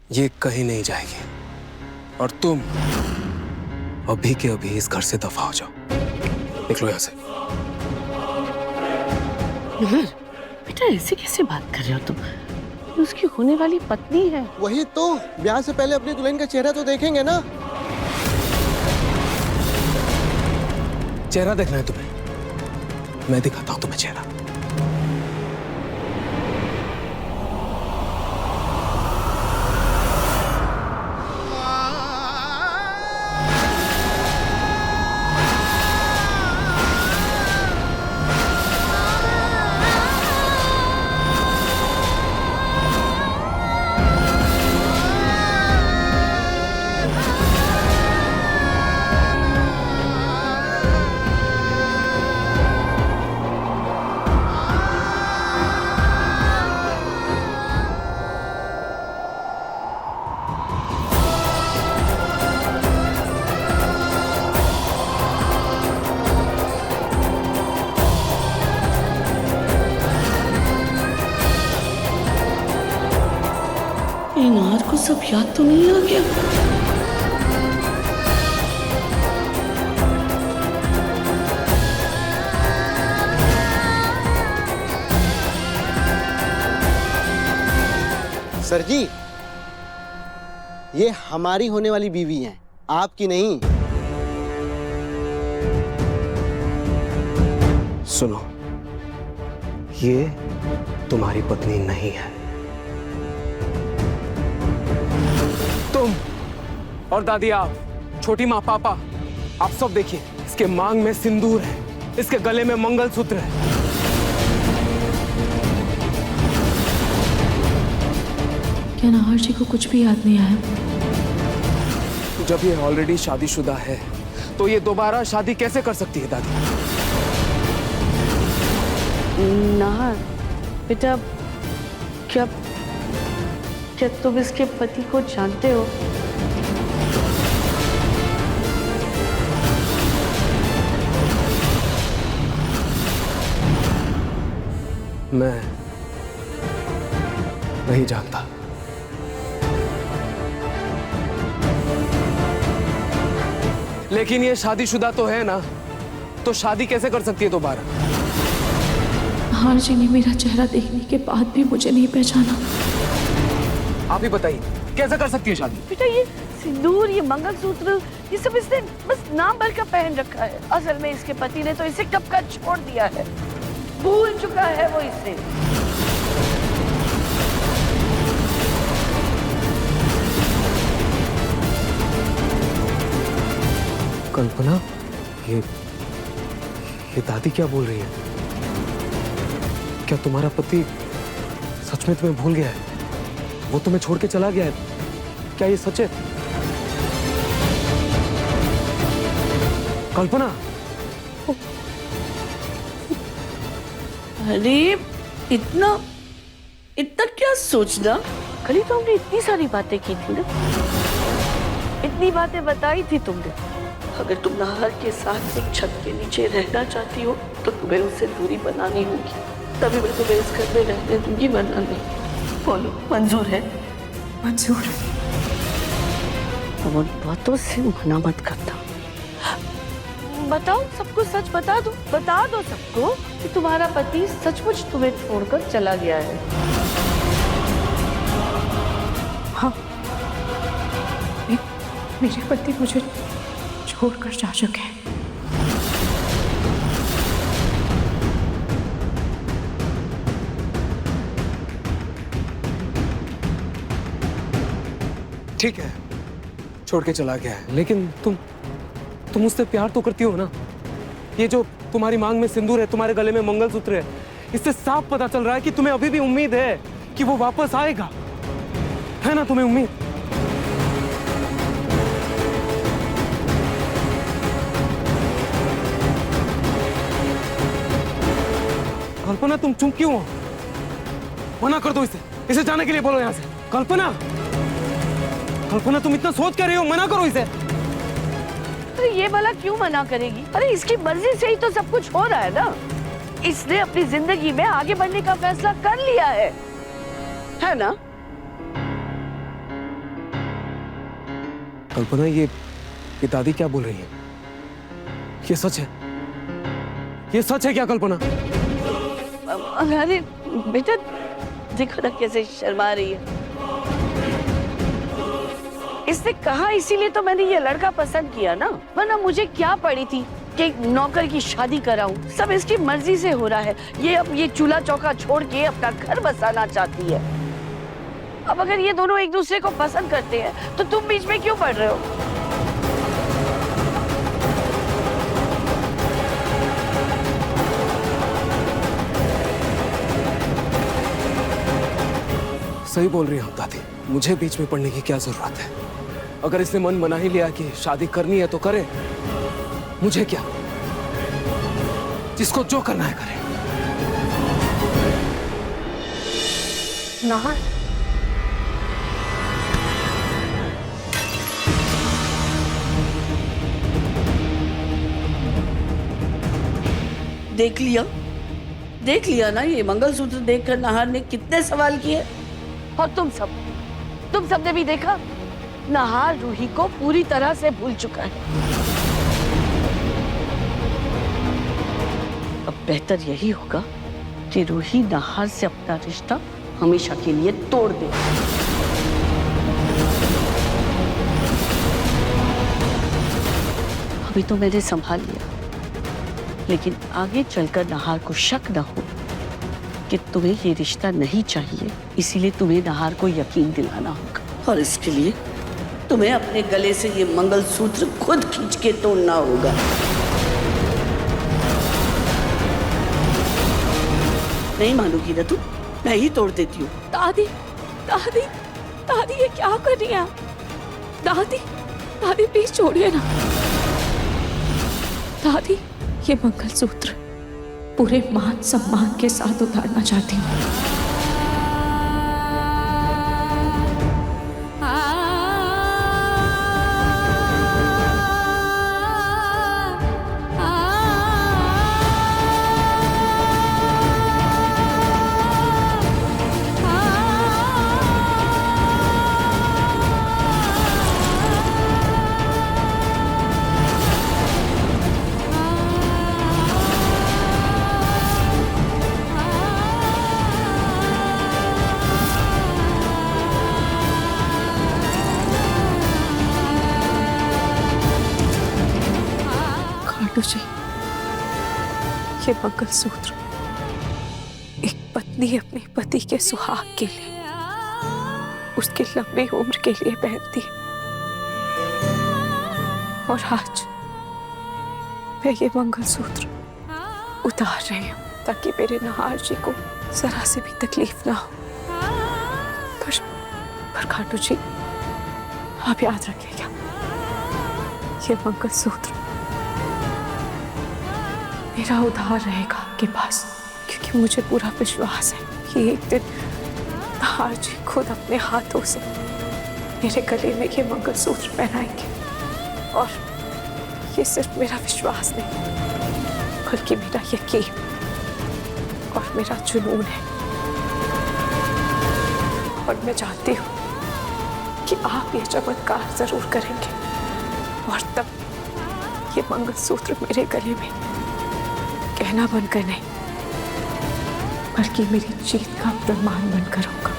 ये कहीं नहीं जाएगी और तुम अभी के अभी इस घर से दफा हो जाओ। निकलो यहाँ से। बेटा ऐसे कैसे बात कर रहे हो तुम? उसकी होने वाली पत्नी है। वही तो, ब्याह से पहले अपनी दुल्हन का चेहरा तो देखेंगे ना। चेहरा देखना है तुम्हें? मैं दिखाता हूं तुम्हें चेहरा। इनार को सब याद तो नहीं आ गया? सर जी, ये हमारी होने वाली बीवी है, आपकी नहीं। सुनो, ये तुम्हारी पत्नी नहीं है। तुम और दादी, आप, छोटी माँ, पापा, आप सब देखिए, इसके मांग में सिंदूर है, इसके गले में मंगलसूत्र है। क्या नाहर जी को कुछ भी याद नहीं आया? जब ये ऑलरेडी शादीशुदा है तो ये दोबारा शादी कैसे कर सकती है दादी? नाहर बेटा, क्या तुम इसके पति को जानते हो? मैं नहीं जानता। लेकिन ये शादीशुदा तो है ना, तो शादी कैसे कर सकती है दोबारा? नाहर जी ने मेरा चेहरा देखने के बाद भी मुझे नहीं पहचाना। आप ही बताइए, कैसे कर सकती है शादी? बेटा ये सिंदूर, ये मंगलसूत्र, ये सब इसने बस नाम भर का पहन रखा है। असल में इसके पति ने तो इसे कब का छोड़ दिया है, भूल चुका है वो इसे। कल्पना, ये दादी क्या बोल रही है? क्या तुम्हारा पति सच में तुम्हें भूल गया है? वो तुम्हें छोड़ के चला गया है? क्या ये सच है? कल्पना, अरे इतना क्या सोचना? कल ही तो हमने इतनी सारी बातें की थी ना, इतनी बातें बताई थी तुमने। अगर तुम नाहर के साथ एक छत के नीचे रहना चाहती हो तो तुम्हें उससे दूरी बनानी होगी, तभी मैं तुम्हें इस घर में रहने दूंगी, वरना नहीं। बोलो, मंजूर है? मंजूर। अब उन बातों से मना मत करता। बताओ, सबको सच बता दो सबको कि तुम्हारा पति सचमुच तुम्हें छोड़कर चला गया है। हाँ, मेरे पति मुझे छोड़कर जा चुके हैं। ठीक है, छोड़ के चला गया है, लेकिन तुम उससे प्यार तो करती हो ना? ये जो तुम्हारी मांग में सिंदूर है, तुम्हारे गले में मंगलसूत्र है, इससे साफ पता चल रहा है कि तुम्हें अभी भी उम्मीद है कि वो वापस आएगा। है ना तुम्हें उम्मीद? कल्पना, तुम चुप क्यों हो? मना कर दो इसे जाने के लिए बोलो यहाँ से। कल्पना, तुम इतना सोच कर रही हो, मना करो इसे। अरे ये भला क्यों मना करेगी? अरे इसकी मर्जी से ही तो सब कुछ हो रहा है ना। इसने अपनी जिंदगी में आगे बढ़ने का फैसला कर लिया है ना? कल्पना, ये दादी क्या बोल रही है? ये सच है? ये सच है क्या कल्पना? अरे बेटा, देखो ना कैसे शर्मा रही है। इसने कहा, इसीलिए तो मैंने ये लड़का पसंद किया ना, वरना मुझे क्या पड़ी थी कि एक नौकर की शादी कराऊं। सब इसकी मर्जी से हो रहा है। ये अब ये चूल्हा चौका छोड़ के अपना घर बसाना चाहती है। अब अगर ये दोनों एक दूसरे को पसंद करते हैं तो तुम बीच में क्यों पड़ रहे हो? सही बोल रही हो दादी, मुझे बीच में पड़ने की क्या जरूरत है? अगर इसने मन बना ही लिया कि शादी करनी है तो करे, मुझे क्या? जिसको जो करना है करे। नाहर, देख लिया ना, ये मंगलसूत्र देखकर नाहर ने कितने सवाल किए। और तुम सबने भी देखा, नाहर रूही को पूरी तरह से भूल चुका है। अब बेहतर यही होगा कि रूही नाहर से अपना रिश्ता हमेशा के लिए तोड़ दे। अभी तो मैंने संभाल लिया, लेकिन आगे चलकर नाहर को शक न हो कि तुम्हें ये रिश्ता नहीं चाहिए, इसीलिए तुम्हें नाहर को यकीन दिलाना होगा। और इसके लिए तुम्हें अपने गले से ये मंगलसूत्र खुद खींच के तोड़ना होगा। नहीं मानोगी ना तुम? मैं ही तोड़ देती हूँ। दादी, दादी, दादी, ये क्या कर रही हैं आप? दादी, दादी प्लीज छोड़िए ना। दादी, ये मंगलसूत्र पूरे मान सम्मान के साथ उतारना चाहती हूँ। जी, ये मंगलसूत्र एक पत्नी अपने पति के सुहाग के लिए, उसकी लंबी उम्र के लिए पहनती है। और आज मैं ये मंगलसूत्र उतार रही हूँ ताकि मेरे नाहर जी को जरा से भी तकलीफ ना हो। पर खाटू जी, आप याद रखिएगा, ये मंगलसूत्र मेरा उधार रहेगा आपके पास, क्योंकि मुझे पूरा विश्वास है कि एक दिन नाहर जी खुद अपने हाथों से मेरे गले में ये मंगलसूत्र पहनाएंगे। और ये सिर्फ मेरा विश्वास नहीं, बल्कि मेरा यकीन और मेरा जुनून है। और मैं चाहती हूँ कि आप ये चमत्कार जरूर करेंगे, और तब ये मंगलसूत्र मेरे गले में कहना बनकर नहीं, बल्कि मेरी जीत का प्रमाण बनकर होगा।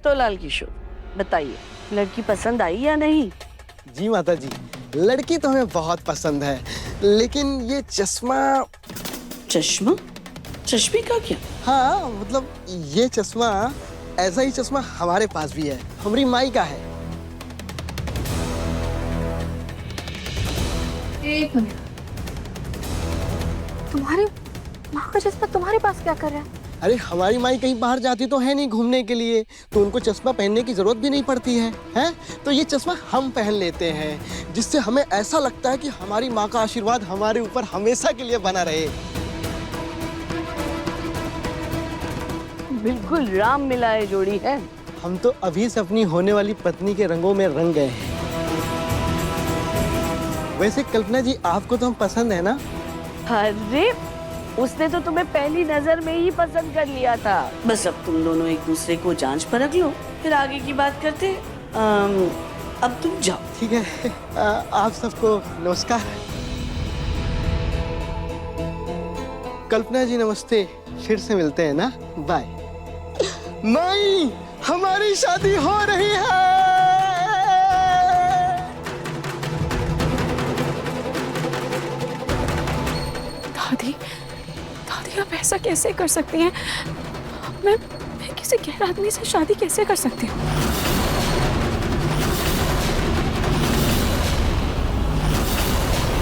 तो लाल किशोर, बताइए, लड़की पसंद आई या नहीं? जी माता जी, लड़की तो हमें बहुत पसंद है, लेकिन ये चश्मा। चश्मा? चश्मे का क्या? हाँ, मतलब ये चश्मा, ऐसा ही चश्मा हमारे पास भी है, हमारी माई का है। एक मिनट, तुम्हारी माँ का चश्मा तुम्हारे पास क्या कर रहा है? अरे हमारी माई कहीं बाहर जाती तो है नहीं घूमने के लिए, तो उनको चश्मा पहनने की जरूरत भी नहीं पड़ती है, हैं? तो ये चश्मा हम पहन लेते हैं, जिससे हमें ऐसा लगता है कि हमारी माँ का आशीर्वाद हमारे ऊपर हमेशा के लिए बना रहे। बिल्कुल राम मिलाए जोड़ी है। हम तो अभी से अपनी होने वाली पत्नी के रंगों में रंग गए हैं। वैसे कल्पना जी आपको तो हम पसंद है ना? अरे उसने तो तुम्हें पहली नजर में ही पसंद कर लिया था। बस अब तुम दोनों एक दूसरे को जांच परख लो, फिर आगे की बात करते हैं। अब तुम जाओ। ठीक है, आप सबको नमस्कार। कल्पना जी नमस्ते, फिर से मिलते हैं ना, बाय। नहीं, हमारी शादी हो रही है। दादी, दादी आप ऐसा कैसे कर सकती हैं? मैं किसी गैर आदमी से शादी कैसे कर सकती हूँ?